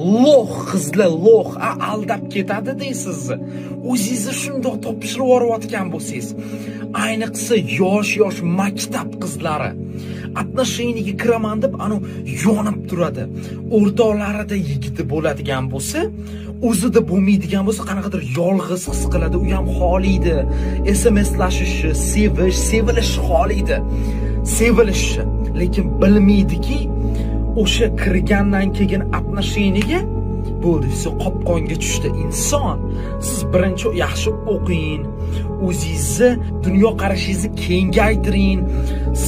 Loh qizlar loh aldab ketadi deysiz. O'zingizni shundoq topshirib yuborayotgan bo'lsangiz, ayniqsa yosh maktab qizlari отношениyaga kiraman deb yonib turadi. O'rtoqlarida yigiti bo'ladigan bo'lsa, o'zida bo'lmaydigan bo'lsa, qanaqadir yolg'iz his qiladi, u ham xohlaydi. SMSlashishi, sevilish xohlaydi. Sevilishi, lekin bilmaydiki, o'sha kirgandan keyin отношениyaga bo'ldi, siz qopqonga tushdi inson. Siz birinchi yaxshi o'qing, o'zingizni dunyo qarashingizni kengaytiring,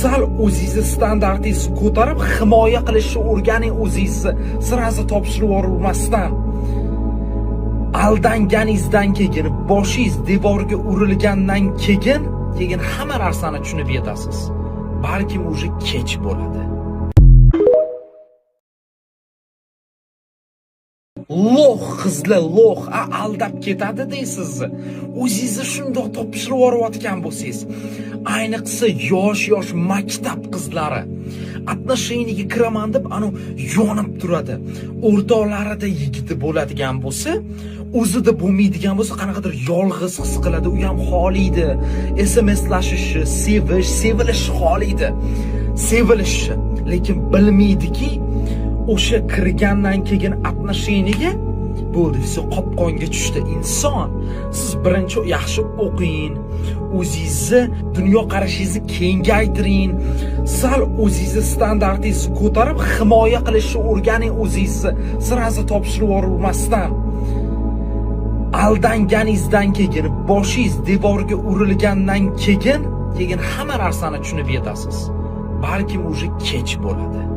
sal o'zingizni standartingizni ko'tarib himoya qilishni o'rganing o'zingizni, sirazi topshirib yubormasdan. Aldanganingizdan keyin, boshingiz devorga urilgandan keyin hamma narsani tushunib yetasiz. Balkim уже kech bo'ladi. Loh qizlar loh aldab ketadi deysiz. O'zingizni shundoq topshirib yuborayotgan bo'lsangiz, ayniqsa yosh maktab qizlari отношениyaga kiraman deb yonib turadi. O'rtoqlarida yigiti bo'ladigan bo'lsa, o'zida bo'lmaydigan bo'lsa, qanaqadir yolg'iz his qiladi, u ham xohlaydi. SMSlashishi, sevilish xohlaydi. Sevilishi, lekin bilmaydiki, o'sha kirgandan keyin отношениyaga bo'ldi, siz qopqonga tushdi inson. Siz birinchi yaxshi o'qing, o'zingizni dunyo qarashingizni kengaytiring, sal o'zingizni standartingizni ko'tarib himoya qilishni o'rganing o'zingizni, sirazi topshirib yubormasdan. Aldanganingizdan keyin, boshingiz devorga urilgandan keyin hamma narsani tushunib yetasiz. Balkim уже kech bo'ladi.